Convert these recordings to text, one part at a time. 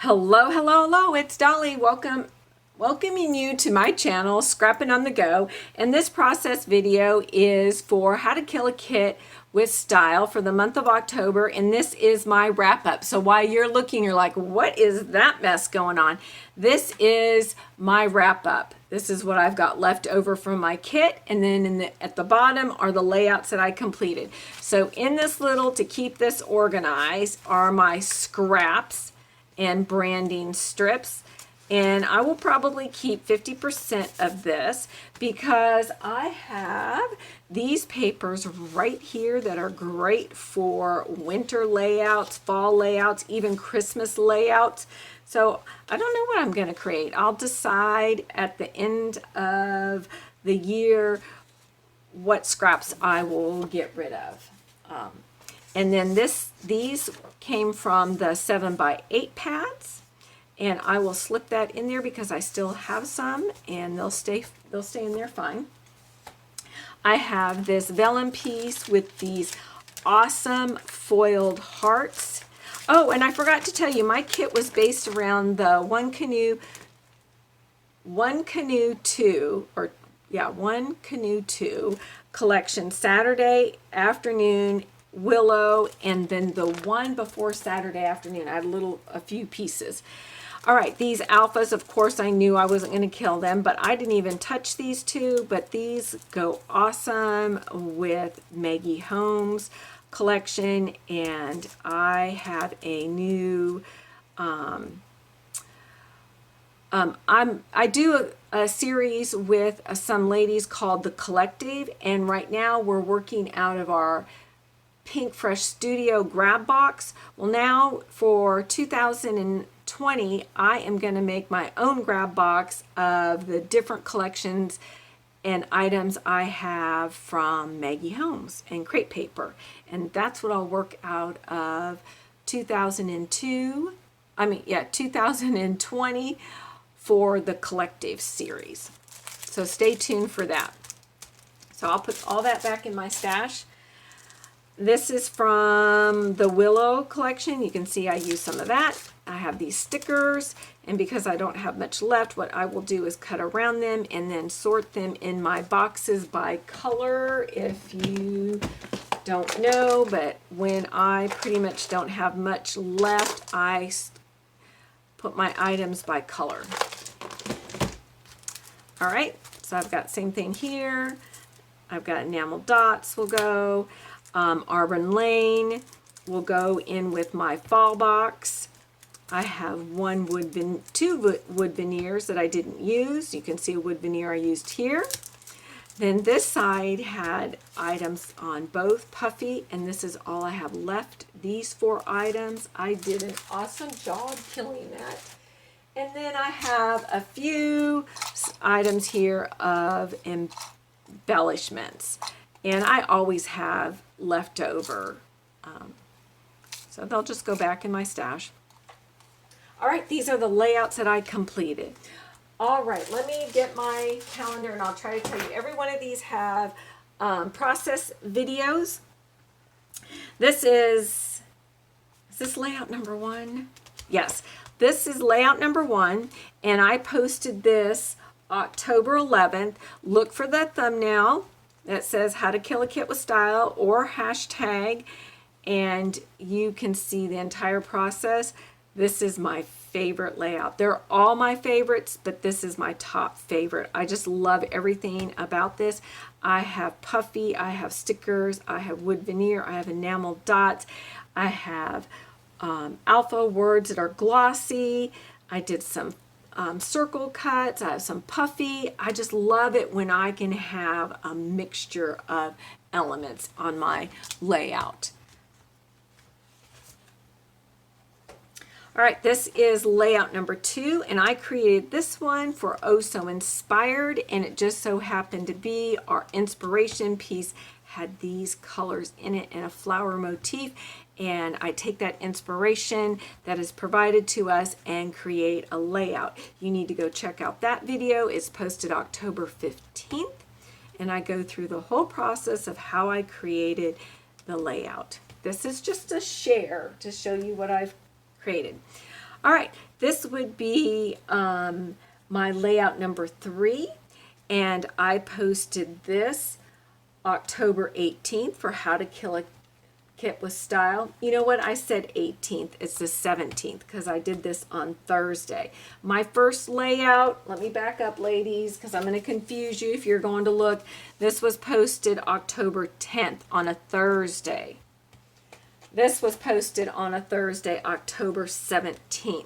Hello, hello, hello, it's Dolly. Welcoming you to my channel, Scrapping on the Go. And this process video is for how to kill a kit with style for the month of October. And this is my wrap up. So while you're looking, you're like, what is that mess going on? This is my wrap up. This is what I've got left over from my kit. And then at the bottom are the layouts that I completed. So in this little, to keep this organized, are my scraps and branding strips, and I will probably keep 50% of this because I have these papers right here that are great for winter layouts, fall layouts, even Christmas layouts. So I don't know what I'm going to create. I'll decide at the end of the year what scraps I will get rid of. And then these came from the 7x8 pads, and I will slip that in there because I still have some, and they'll stay in there fine. I have this vellum piece with these awesome foiled hearts. Oh, and I forgot to tell you, my kit was based around the One Canoe 2 collection, Saturday afternoon, Willow, and then the one before Saturday afternoon. I had a few pieces. All right, these alphas, of course, I knew I wasn't going to kill them, but I didn't even touch these two, but these go awesome with Maggie Holmes collection, and I have a new I do a series with some ladies called The Collective, and right now we're working out of our Pink Fresh Studio grab box. Well, now for 2020, I am going to make my own grab box of the different collections and items I have from Maggie Holmes and crepe paper. And that's what I'll work out of 2020 for the Collective series. So stay tuned for that. So I'll put all that back in my stash. This is from the Willow collection. You can see I use some of that. I have these stickers, and because I don't have much left, what I will do is cut around them and then sort them in my boxes by color. If you don't know, but when I pretty much don't have much left, I put my items by color. All right, so I've got same thing here. I've got enamel dots will go. Arbor Lane will go in with my fall box. I have two wood veneers that I didn't use. You can see a wood veneer I used here. Then this side had items on both puffy, and this is all I have left. These 4 items, I did an awesome job killing that. And then I have a few items here of embellishments. And I always have leftover, so they'll just go back in my stash. All right, these are the layouts that I completed. All right, let me get my calendar and I'll try to tell you. Every one of these have process videos. This is this layout number 1? Yes, this is layout number 1, and I posted this October 11th. Look for the thumbnail that says how to kill a kit with style or hashtag, and you can see the entire process. This is my favorite layout. They're all my favorites, but this is my top favorite. I just love everything about this. I have puffy, I have stickers, I have wood veneer, I have enamel dots, I have alpha words that are glossy. I did some circle cuts. I have some puffy. I just love it when I can have a mixture of elements on my layout. All right, this is layout number 2, and I created this one for Oh So Inspired, and it just so happened to be our inspiration piece had these colors in it and a flower motif, and I take that inspiration that is provided to us and create a layout. You need to go check out that video. It's posted October 15th, and I go through the whole process of how I created the layout. This is just a share to show you what I've created. All right, This would be my layout number 3, and I posted this October 18th for how to kill a kit with style. You know what? I said 18th. It's the 17th because I did this on Thursday. My first layout, let me back up, ladies, because I'm going to confuse you if you're going to look. This was posted October 10th on a Thursday. This was posted on a Thursday, October 17th.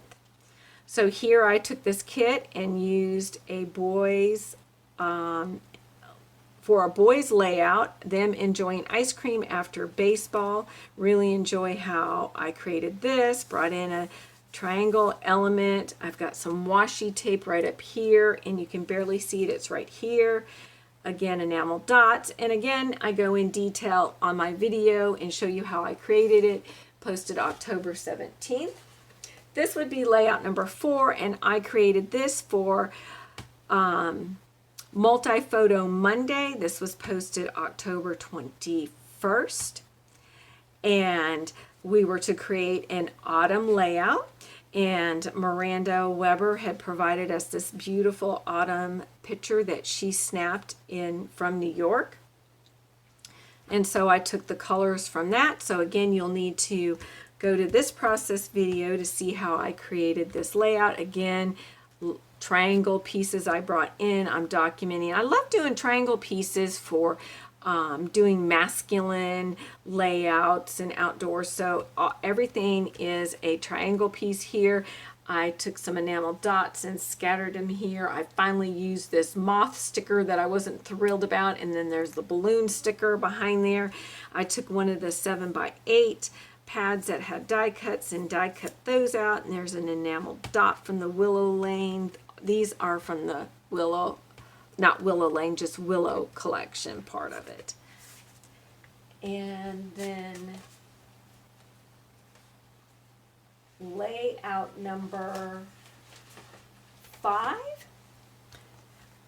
So here I took this kit and used a boys, for a boys layout, them enjoying ice cream after baseball. Really enjoy how I created this, brought in a triangle element. I've got some washi tape right up here, and you can barely see it, it's right here. Again, enamel dots, and again, I go in detail on my video and show you how I created it, posted October 17th. This would be layout number 4, and I created this for Multi-Photo Monday. This was posted October 21st, and we were to create an autumn layout, and Miranda Weber had provided us this beautiful autumn picture that she snapped in from New York. And so I took the colors from that. So again, you'll need to go to this process video to see how I created this layout. Again, triangle pieces I brought in, I'm documenting. I love doing triangle pieces for doing masculine layouts and outdoors. So everything is a triangle piece here. I took some enamel dots and scattered them here. I finally used this moth sticker that I wasn't thrilled about, and then there's the balloon sticker behind there. I took one of the 7x8 pads that had die cuts and die cut those out, and there's an enamel dot from the Willow Lane. These are from the Willow, not Willow Lane, just Willow collection part of it. And then layout number 5,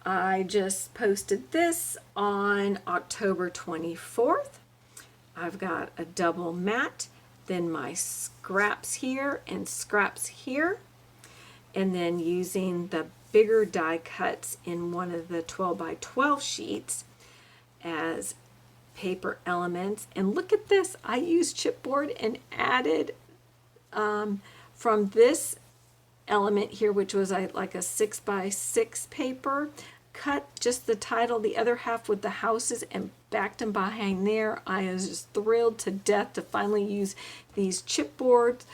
I just posted this on October 24th. I've got a double mat, then my scraps here and scraps here, and then using the bigger die cuts in one of the 12x12 sheets as paper elements. And look at this, I used chipboard and added from this element here, which was like a 6x6 paper, cut just the title, the other half with the houses, and backed them behind there. I was just thrilled to death to finally use these chipboards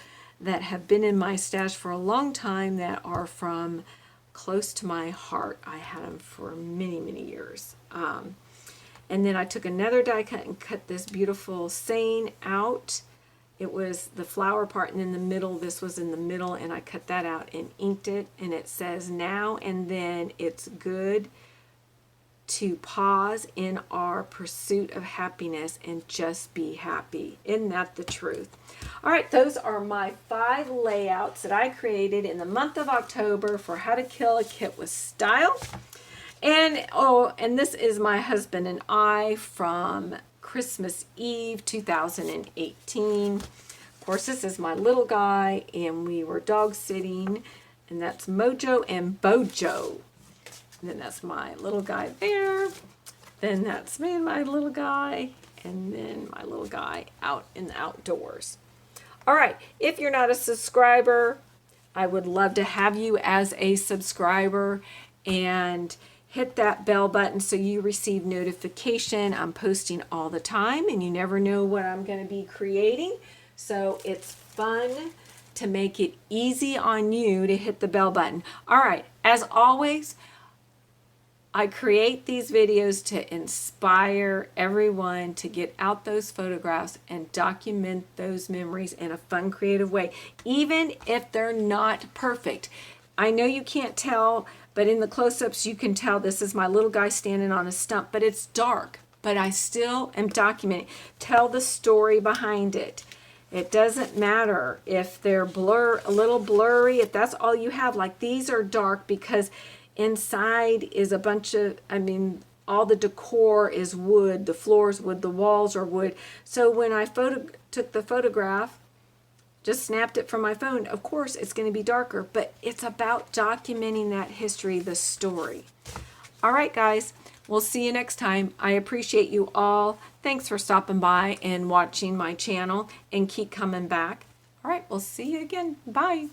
that have been in my stash for a long time, that are from close to my heart. I had them for many, many years. And then I took another die cut and cut this beautiful saying out. It was the flower part, and in the middle, this was in the middle, and I cut that out and inked it, and it says, "Now and then it's good to pause in our pursuit of happiness and just be happy." Isn't that the truth? All right, those are my 5 layouts that I created in the month of October for how to kill a kit with style. And and this is my husband and I from Christmas Eve 2018. Of course, this is my little guy, and we were dog sitting, and that's Mojo and Bojo. And then that's my little guy there. Then that's me and my little guy, and then my little guy out in the outdoors. All right, if you're not a subscriber, I would love to have you as a subscriber, and hit that bell button so you receive notification. I'm posting all the time, and you never know what I'm going to be creating. So it's fun to make it easy on you to hit the bell button. All right, as always, I create these videos to inspire everyone to get out those photographs and document those memories in a fun, creative way, even if they're not perfect. I know you can't tell, but in the close-ups you can tell this is my little guy standing on a stump, but it's dark, but I still am documenting. Tell the story behind it. It doesn't matter if they're a little blurry, if that's all you have. Like, these are dark because inside is a bunch of, all the decor is wood, the floor's wood, the walls are wood. So when I took the photograph, just snapped it from my phone, of course it's going to be darker, but it's about documenting that history, the story. All right, guys, we'll see you next time. I appreciate you all. Thanks for stopping by and watching my channel, and keep coming back. All right, we'll see you again. Bye.